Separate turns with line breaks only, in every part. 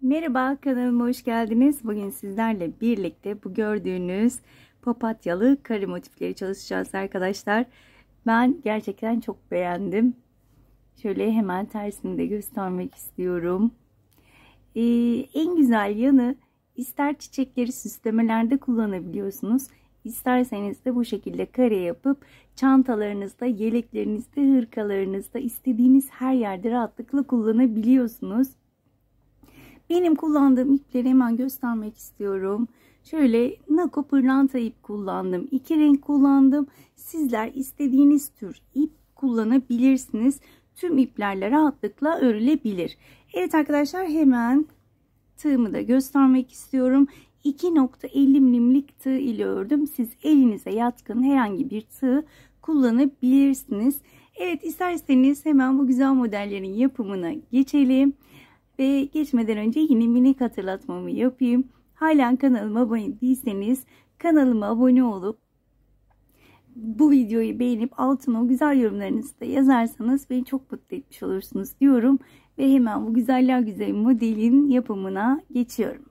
Merhaba, kanalıma hoş geldiniz. Bugün sizlerle birlikte bu gördüğünüz papatyalı kare motifleri çalışacağız arkadaşlar. Ben gerçekten çok beğendim. Şöyle hemen tersini de göstermek istiyorum. En güzel yanı, ister çiçekleri süslemelerde kullanabiliyorsunuz. İsterseniz de bu şekilde kare yapıp çantalarınızda, yeleklerinizde, hırkalarınızda, istediğiniz her yerde rahatlıkla kullanabiliyorsunuz. Benim kullandığım ipleri hemen göstermek istiyorum. Şöyle nako pırlanta ip kullandım. 2 renk kullandım. Sizler istediğiniz tür ip kullanabilirsiniz. Tüm iplerle rahatlıkla örülebilir. Evet arkadaşlar, hemen tığımı da göstermek istiyorum. 2.50 milimlik tığ ile ördüm. Siz elinize yatkın herhangi bir tığ kullanabilirsiniz. Evet, isterseniz hemen bu güzel modellerin yapımına geçelim. Ve geçmeden önce yine minik hatırlatmamı yapayım. Halen kanalıma abone değilseniz kanalıma abone olup bu videoyu beğenip altına o güzel yorumlarınızı da yazarsanız beni çok mutlu etmiş olursunuz diyorum. Ve hemen bu güzeller güzel modelin yapımına geçiyorum.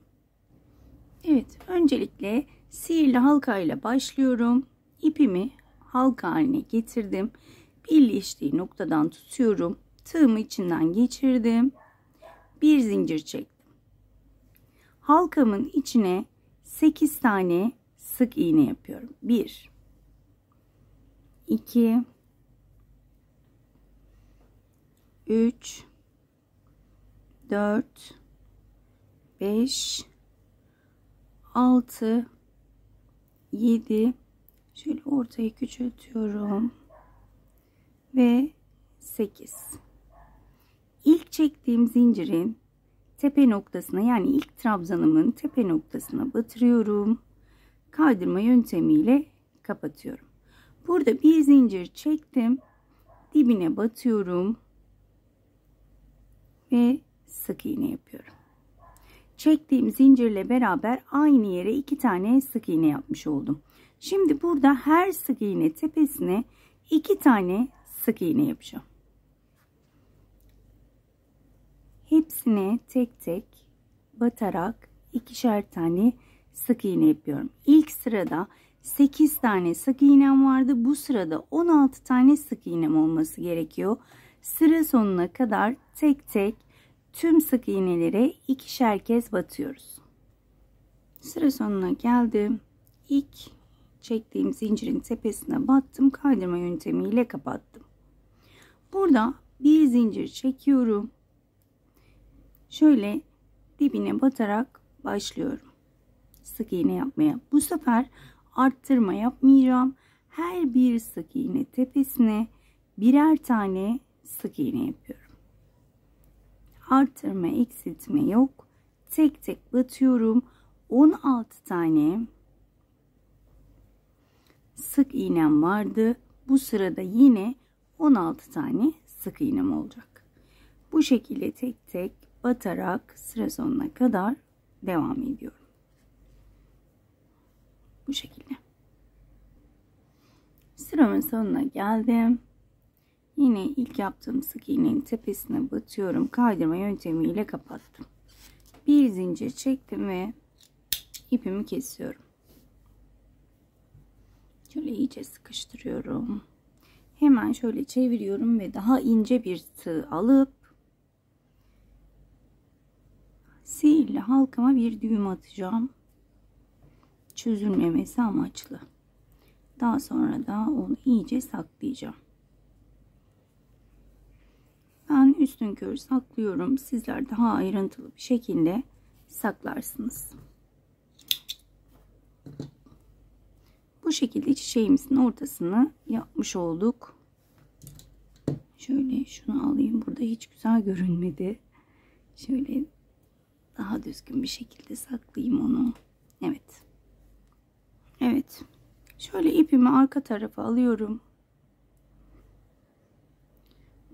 Evet, öncelikle sihirli halka ile başlıyorum. İpimi halka haline getirdim. Birleştiği noktadan tutuyorum. Tığımı içinden geçirdim. Bir zincir çektim. Halkamın içine 8 tane sık iğne yapıyorum. 1 2 3 4 5 6 7, şöyle ortayı küçültüyorum ve 8. İlk çektiğim zincirin tepe noktasına, yani ilk trabzanımın tepe noktasına batırıyorum. Kaydırma yöntemiyle kapatıyorum. Burada bir zincir çektim. Dibine batıyorum. Ve sık iğne yapıyorum. Çektiğim zincirle beraber aynı yere 2 tane sık iğne yapmış oldum. Şimdi burada her sık iğne tepesine 2 tane sık iğne yapacağım. Hepsine tek tek batarak 2'şer tane sık iğne yapıyorum. İlk sırada 8 tane sık iğnem vardı. Bu sırada 16 tane sık iğnem olması gerekiyor. Sıra sonuna kadar tek tek tüm sık iğnelere 2'şer kez batıyoruz. Sıra sonuna geldim. İlk çektiğim zincirin tepesine battım. Kaydırma yöntemiyle kapattım. Burada bir zincir çekiyorum. Şöyle dibine batarak başlıyorum sık iğne yapmaya. Bu sefer arttırma yapmayacağım. Her bir sık iğne tepesine birer tane sık iğne yapıyorum. Arttırma, eksiltme yok. Tek tek batıyorum. 16 tane sık iğnem vardı. Bu sırada yine 16 tane sık iğnem olacak. Bu şekilde tek tek batarak sıra sonuna kadar devam ediyorum. Bu şekilde. Sıramın sonuna geldim. Yine ilk yaptığım sık iğnenin tepesine batıyorum. Kaydırma yöntemiyle kapattım. Bir zincir çektim ve ipimi kesiyorum. Şöyle iyice sıkıştırıyorum. Hemen şöyle çeviriyorum ve daha ince bir tığ alıp sihirli halkama bir düğüm atacağım. Çözülmemesi amaçlı. Daha sonra da onu iyice saklayacağım. Ben üstünkörü saklıyorum. Sizler daha ayrıntılı bir şekilde saklarsınız. Bu şekilde çiçeğimizin ortasını yapmış olduk. Şöyle şunu alayım. Burada hiç güzel görünmedi. Şöyle daha düzgün bir şekilde saklayayım onu. Evet. Evet. Şöyle ipimi arka tarafa alıyorum.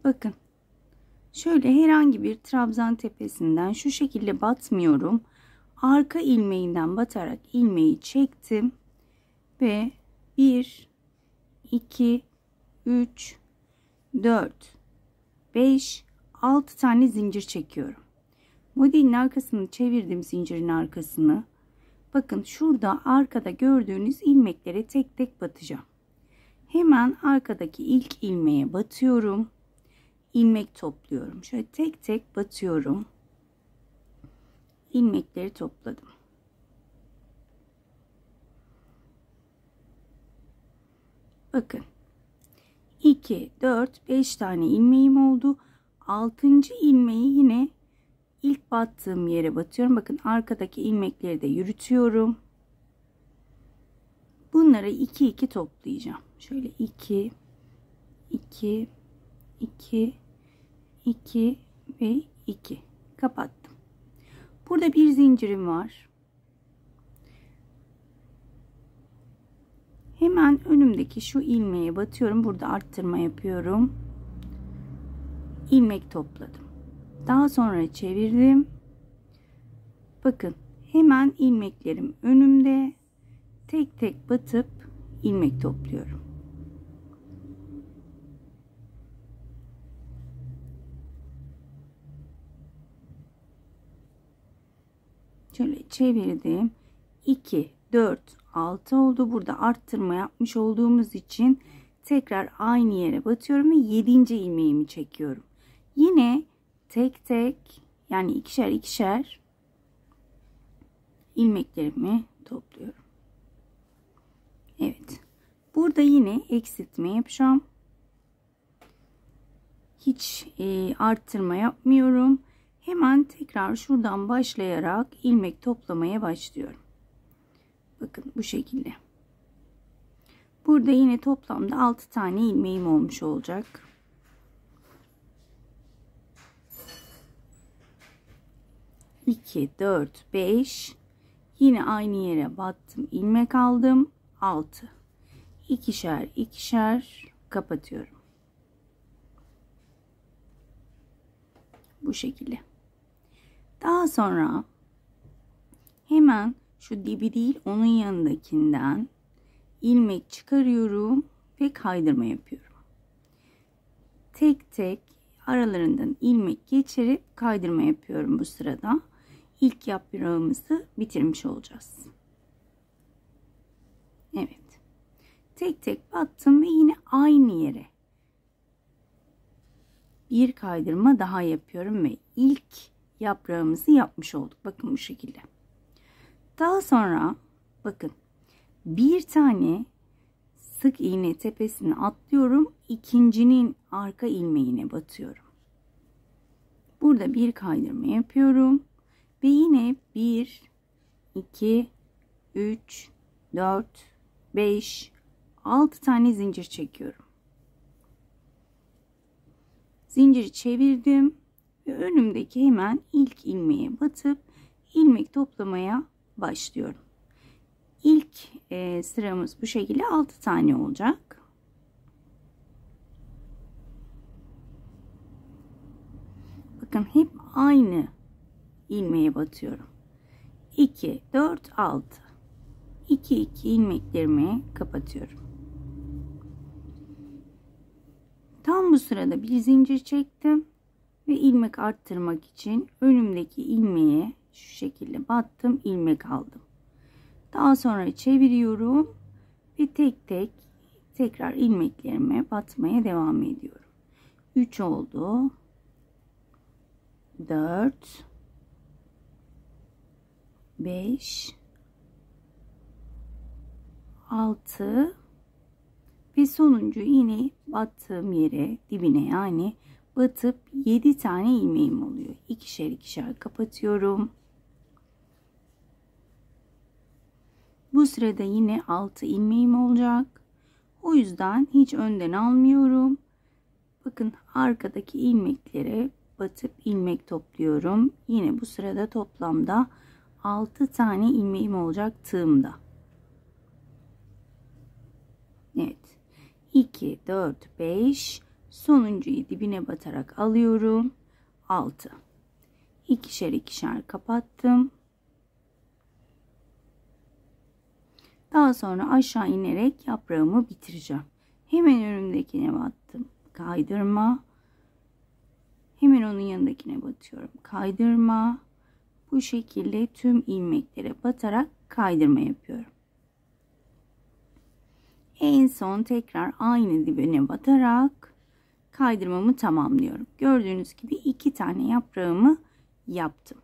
Bakın. Şöyle herhangi bir trabzan tepesinden şu şekilde batmıyorum. Arka ilmeğinden batarak ilmeği çektim. Ve 1, 2, 3, 4, 5, 6 tane zincir çekiyorum. Modelin arkasını çevirdim, zincirin arkasını. Bakın şurada arkada gördüğünüz ilmeklere tek tek batacağım. Hemen arkadaki ilk ilmeğe batıyorum. İlmek topluyorum. Şöyle tek tek batıyorum. İlmekleri topladım. Bakın 2, 4, 5 tane ilmeğim oldu. 6. ilmeği yine ilk battığım yere batıyorum. Bakın arkadaki ilmekleri de yürütüyorum. Bunları 2 2 toplayacağım. Şöyle 2 2 2 2 ve 2 kapattım. Burada bir zincirim var. Hemen önümdeki şu ilmeğe batıyorum. Burada arttırma yapıyorum. İlmek topladım. Daha sonra çevirdim. Bakın hemen ilmeklerim önümde. Tek tek batıp ilmek topluyorum. Şöyle çevirdim. 2, 4, 6 oldu. Burada arttırma yapmış olduğumuz için tekrar aynı yere batıyorum ve 7. ilmeğimi çekiyorum. Yine tek tek, yani ikişer ikişer ilmeklerimi topluyorum. Evet. Burada yine eksiltme yapacağım. Hiç arttırma yapmıyorum. Hemen tekrar şuradan başlayarak ilmek toplamaya başlıyorum. Bakın bu şekilde. Burada yine toplamda 6 tane ilmeğim olmuş olacak. İki, 4, 5. Yine aynı yere battım. İlmek aldım. 6. İkişer ikişer kapatıyorum. Bu şekilde. Daha sonra hemen şu dibi değil, onun yanındakinden ilmek çıkarıyorum ve kaydırma yapıyorum. Tek tek aralarından ilmek geçirip kaydırma yapıyorum bu sırada. İlk yaprağımızı bitirmiş olacağız. Evet. Tek tek battım ve yine aynı yere bir kaydırma daha yapıyorum ve ilk yaprağımızı yapmış olduk. Bakın bu şekilde. Daha sonra bakın bir tane sık iğne tepesine atlıyorum. İkincinin arka ilmeğine batıyorum. Burada bir kaydırma yapıyorum ve yine 1, 2, 3, 4, 5, 6 tane zincir çekiyorum. Zinciri çevirdim ve önümdeki hemen ilk ilmeğe batıp ilmek toplamaya başlıyorum. İlk sıramız bu şekilde 6 tane olacak. Bakın hep aynı ilmeğe batıyorum. 2, 4, 6. 2 2 ilmeklerimi kapatıyorum. Tam bu sırada bir zincir çektim ve ilmek arttırmak için önümdeki ilmeğe şu şekilde battım, ilmek aldım. Daha sonra çeviriyorum ve tek tek tekrar ilmeklerime batmaya devam ediyorum. 3 oldu. 4 5 6 ve sonuncu yine battığım yere dibine, yani batıp 7 tane ilmeğim oluyor. İkişer ikişer kapatıyorum. Bu sırada yine 6 ilmeğim olacak. O yüzden hiç önden almıyorum. Bakın arkadaki ilmeklere batıp ilmek topluyorum. Yine bu sırada toplamda 6 tane ilmeğim olacak tığımda. Evet. 2, 4, 5. Sonuncuyu dibine batarak alıyorum. 6. İkişer ikişer kapattım. Daha sonra aşağı inerek yaprağımı bitireceğim. Hemen önümdekine battım. Kaydırma. Hemen onun yanındakine batıyorum. Kaydırma. bu şekilde tüm ilmeklere batarak kaydırma yapıyorum. En son tekrar aynı dibine batarak kaydırmamı tamamlıyorum. Gördüğünüz gibi 2 tane yaprağımı yaptım.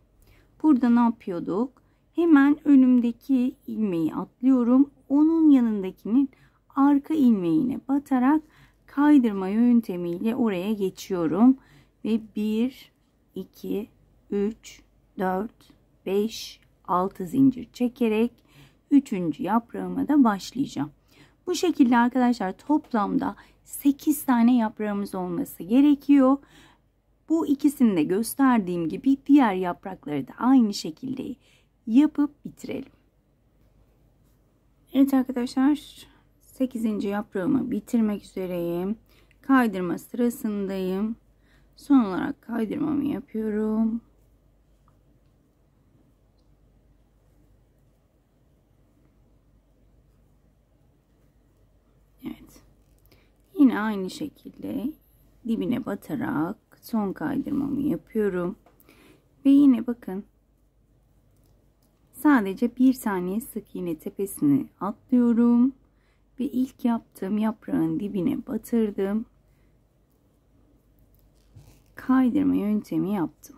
Burada ne yapıyorduk? Hemen önümdeki ilmeği atlıyorum. Onun yanındakinin arka ilmeğine batarak kaydırma yöntemiyle oraya geçiyorum. Ve 1, 2, 3, 4, 5, 6 zincir çekerek 3. yaprağıma da başlayacağım. Bu şekilde arkadaşlar toplamda 8 tane yaprağımız olması gerekiyor. Bu ikisini de gösterdiğim gibi diğer yaprakları da aynı şekilde yapıp bitirelim. Evet arkadaşlar, 8. yaprağımı bitirmek üzereyim. Kaydırma sırasındayım. Son olarak kaydırmamı yapıyorum. Evet. Yine aynı şekilde dibine batarak son kaydırmamı yapıyorum. Ve yine bakın, sadece bir tane sık iğne tepesini atlıyorum ve ilk yaptığım yaprağın dibine batırdım. Kaydırma yöntemi yaptım.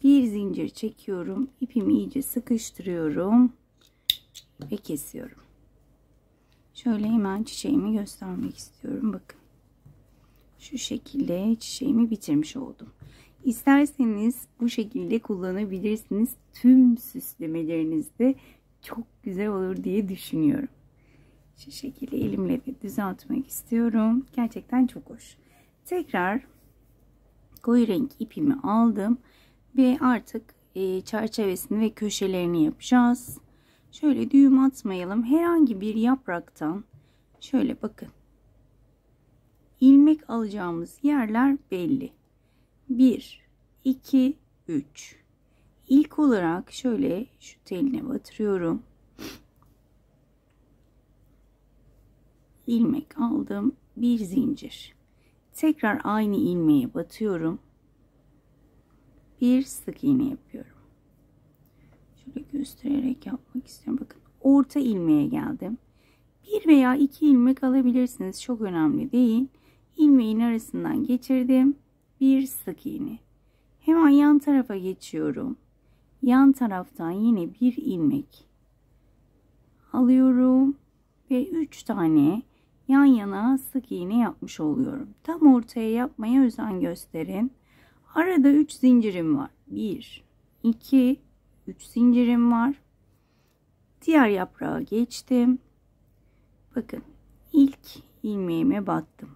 Bir zincir çekiyorum, ipimi iyice sıkıştırıyorum ve kesiyorum. Şöyle hemen çiçeğimi göstermek istiyorum. Bakın, şu şekilde çiçeğimi bitirmiş oldum. İsterseniz bu şekilde kullanabilirsiniz. Tüm süslemelerinizde çok güzel olur diye düşünüyorum. Şu şekilde elimle de düzeltmek istiyorum. Gerçekten çok hoş. Tekrar koyu renk ipimi aldım ve artık çerçevesini ve köşelerini yapacağız. Şöyle düğüm atmayalım. Herhangi bir yapraktan şöyle bakın, ilmek alacağımız yerler belli. 1, 2, 3. İlk olarak şöyle şu teline batırıyorum. İlmek aldım. Bir zincir. Tekrar aynı ilmeğe batıyorum. Bir sık iğne yapıyorum. Şöyle göstererek yapmak istiyorum. Bakın, orta ilmeğe geldim. 1 veya 2 ilmek alabilirsiniz. Çok önemli değil. İlmeğin arasından geçirdim. Bir sık iğne. Hemen yan tarafa geçiyorum. Yan taraftan yine bir ilmek alıyorum ve 3 tane yan yana sık iğne yapmış oluyorum. Tam ortaya yapmaya özen gösterin. Arada 3 zincirim var. 1, 2, 3 zincirim var. Diğer yaprağa geçtim. Bakın, ilk ilmeğime battım.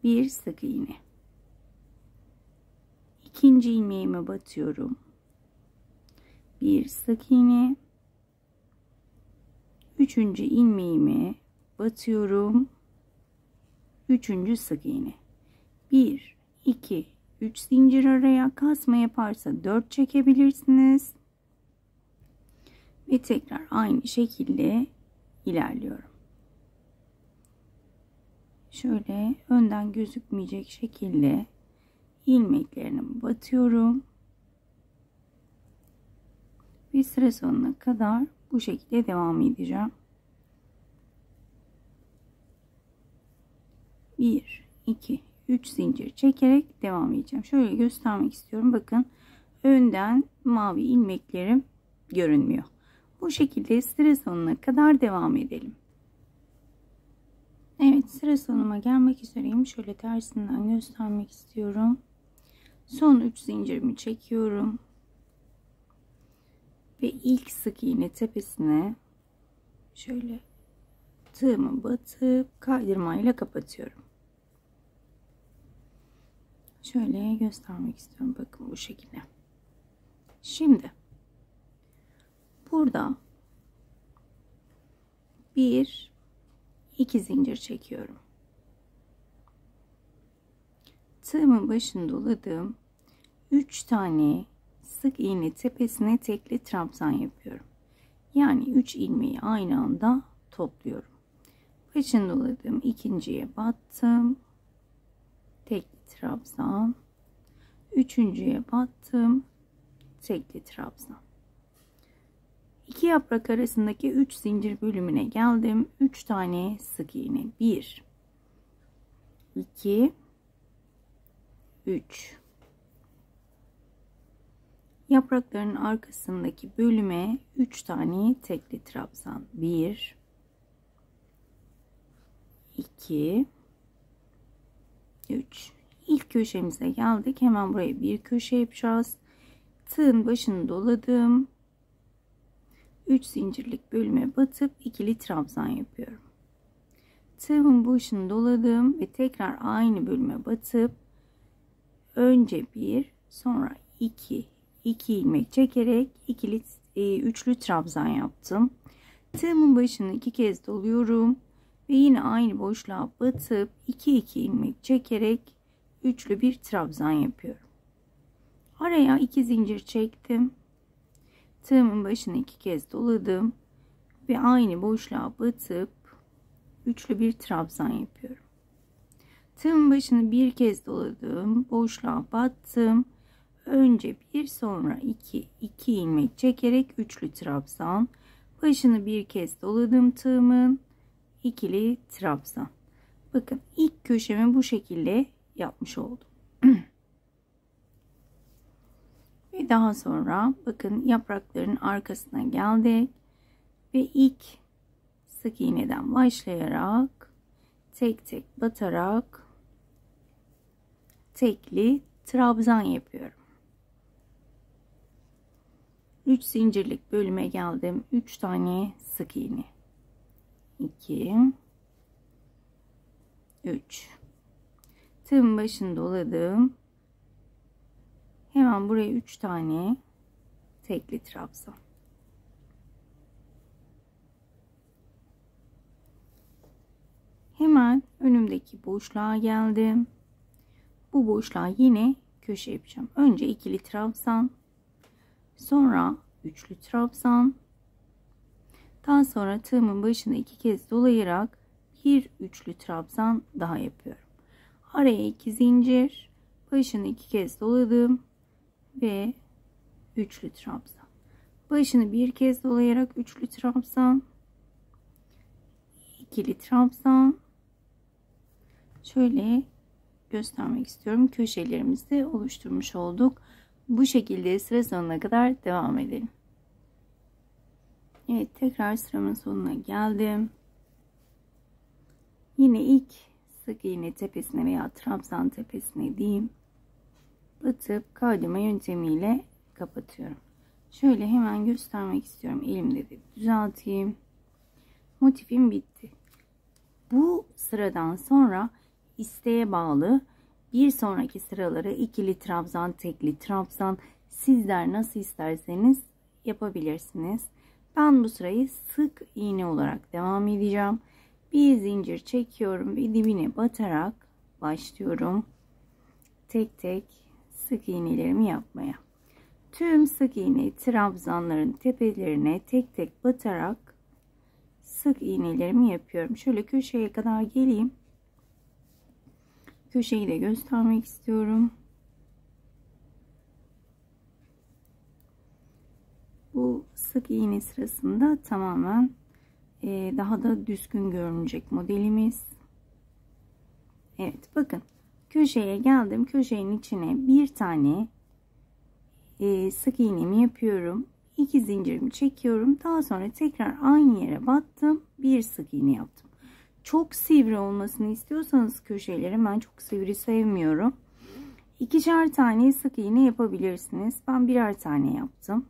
Bir sık iğne. İkinci ilmeğime batıyorum. Bir sık iğne. Üçüncü ilmeğime batıyorum. Üçüncü sık iğne. 1, 2, 3 zincir araya. Kasma yaparsa 4 çekebilirsiniz. Ve tekrar aynı şekilde ilerliyorum. Şöyle önden gözükmeyecek şekilde ilmeklerine batıyorum. Ve sıra sonuna kadar bu şekilde devam edeceğim. 1, 2, 3 zincir çekerek devam edeceğim. Şöyle göstermek istiyorum. Bakın, önden mavi ilmeklerim görünmüyor. Bu şekilde sıra sonuna kadar devam edelim. Evet, sıra sonuma gelmek üzereyim. Şöyle tersinden göstermek istiyorum. Son 3 zincirimi çekiyorum. Ve ilk sık iğne tepesine şöyle tığımı batıp kaydırmayla kapatıyorum. Şöyle göstermek istiyorum. Bakın, bu şekilde. Şimdi burada 1, 2 zincir çekiyorum. Tığımın başını doladım. 3 tane sık iğne tepesine tekli trabzan yapıyorum. Yani 3 ilmeği aynı anda topluyorum. Başını doladım. İkinciye battım. Tekli trabzan. Üçüncüye battım. tekli trabzan. 2 yaprak arasındaki 3 zincir bölümüne geldim. 3 tane sık iğne. 1 2 3. Yaprakların arkasındaki bölüme 3 tane tekli trabzan. 1 2 3. İlk köşemize geldik. Hemen buraya bir köşe yapacağız. Tığın başını doladım. 3 zincirlik bölüme batıp ikili trabzan yapıyorum. Tığımın başını doladım ve tekrar aynı bölüme batıp önce bir, sonra 2 ilmek çekerek üçlü trabzan yaptım. Tığımın başını 2 kez doluyorum ve yine aynı boşluğa batıp 2 ilmek çekerek üçlü bir trabzan yapıyorum. Araya 2 zincir çektim. Tığımın başını 2 kez doladım ve aynı boşluğa batıp üçlü bir trabzan yapıyorum. Tığımın başını bir kez doladım, boşluğa battım. Önce bir, sonra 2 ilmek çekerek üçlü trabzan. Başını bir kez doladım tığımın, ikili trabzan. Bakın ilk köşemi bu şekilde yapmış oldum. Ve daha sonra bakın yaprakların arkasına geldik ve ilk sık iğneden başlayarak tek tek batarak tekli trabzan yapıyorum. 3 zincirlik bölüme geldim. 3 tane sık iğne. 2 3. Tığın başını doladım. Hemen buraya 3 tane tekli trabzan. Hemen önümdeki boşluğa geldim. Bu boşluğa yine köşe yapacağım. Önce ikili trabzan, sonra üçlü trabzan. Daha sonra tığımın başını 2 kez dolayarak bir üçlü trabzan daha yapıyorum. Araya 2 zincir, başını 2 kez doladım ve üçlü trabzan. Başını bir kez dolayarak üçlü trabzan, ikili trabzan. Şöyle göstermek istiyorum. Köşelerimizi oluşturmuş olduk. Bu şekilde sıra sonuna kadar devam edelim. Evet, tekrar sıramın sonuna geldim. Yine ilk sık iğne tepesine veya trabzan tepesine diyeyim, batıp kaydırma yöntemiyle kapatıyorum. Şöyle hemen göstermek istiyorum. Elimde de düzelteyim. Motifim bitti. Bu sıradan sonra isteğe bağlı bir sonraki sıraları ikili trabzan, tekli trabzan, sizler nasıl isterseniz yapabilirsiniz. Ben bu sırayı sık iğne olarak devam edeceğim. Bir zincir çekiyorum ve dibine batarak başlıyorum. Tek tek sık iğnelerimi yapmaya. Tüm sık iğne trabzanların tepelerine tek tek batarak sık iğnelerimi yapıyorum. Şöyle köşeye kadar geleyim. Köşeyi de göstermek istiyorum. Bu sık iğne sırasında tamamen daha da düzgün görünecek modelimiz. Evet, bakın köşeye geldim. Köşenin içine bir tane sık iğnemi yapıyorum. 2 zincirimi çekiyorum. Daha sonra tekrar aynı yere battım. Bir sık iğne yaptım. Çok sivri olmasını istiyorsanız köşeleri, ben çok sivri sevmiyorum. 2'şer tane sık iğne yapabilirsiniz. Ben birer tane yaptım.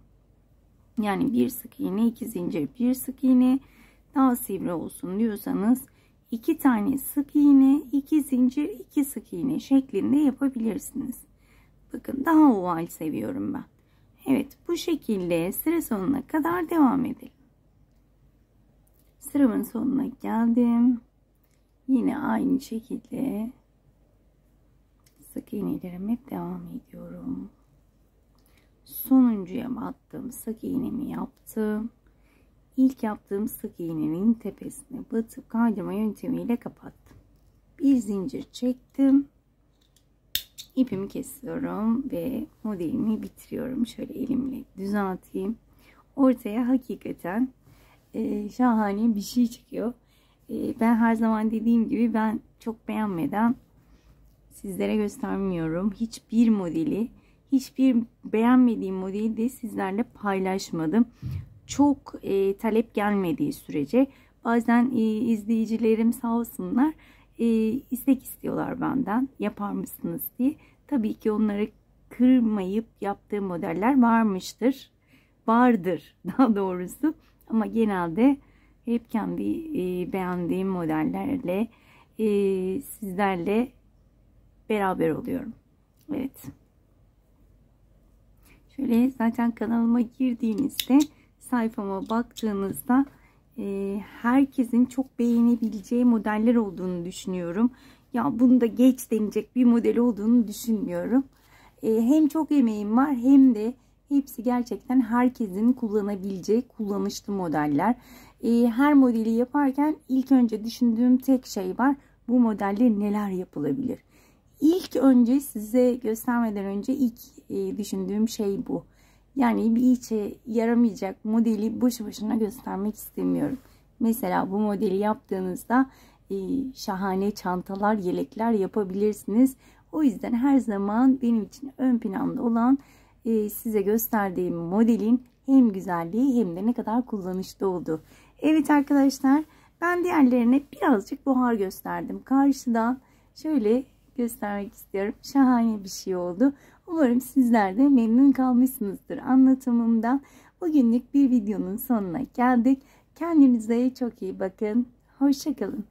Yani bir sık iğne, 2 zincir, bir sık iğne. Daha sivri olsun diyorsanız 2 tane sık iğne, 2 zincir, 2 sık iğne şeklinde yapabilirsiniz. Bakın daha oval seviyorum ben. Evet, bu şekilde sıra sonuna kadar devam edelim. Sıramın sonuna geldim. Yine aynı şekilde sık iğnelerime devam ediyorum. Sonuncuya battım. Sık iğnemi yaptım. İlk yaptığım sık iğnenin tepesine batıp kaydırma yöntemiyle kapattım. Bir zincir çektim. İpimi kesiyorum ve modelimi bitiriyorum. Şöyle elimle düzelteyim. Ortaya hakikaten şahane bir şey çıkıyor. Ben her zaman dediğim gibi ben çok beğenmeden sizlere göstermiyorum. Hiçbir modeli, hiçbir beğenmediğim modeli de sizlerle paylaşmadım. Çok talep gelmediği sürece bazen izleyicilerim sağ olsunlar istek istiyorlar benden, yapar mısınız diye. Tabii ki onları kırmayıp yaptığım modeller vardır daha doğrusu, ama genelde hep kendi beğendiğim modellerle sizlerle beraber oluyorum. Evet. Şöyle zaten kanalıma girdiğinizde, sayfama baktığınızda herkesin çok beğenebileceği modeller olduğunu düşünüyorum. Ya bunda geç denecek bir model olduğunu düşünmüyorum. Hem çok emeğim var, hem de hepsi gerçekten herkesin kullanabileceği kullanışlı modeller. Her modeli yaparken ilk önce düşündüğüm tek şey var: bu modelle neler yapılabilir? İlk önce size göstermeden önce ilk düşündüğüm şey bu. Yani bir işe yaramayacak modeli boşu boşuna göstermek istemiyorum. Mesela bu modeli yaptığınızda şahane çantalar, yelekler yapabilirsiniz. O yüzden her zaman benim için ön planda olan size gösterdiğim modelin hem güzelliği hem de ne kadar kullanışlı olduğu. Evet arkadaşlar, ben diğerlerine birazcık buhar gösterdim. Karşıdan şöyle göstermek istiyorum. Şahane bir şey oldu. Umarım sizler de memnun kalmışsınızdır anlatımımdan. Bugünlük bir videonun sonuna geldik. Kendinize çok iyi bakın. Hoşça kalın.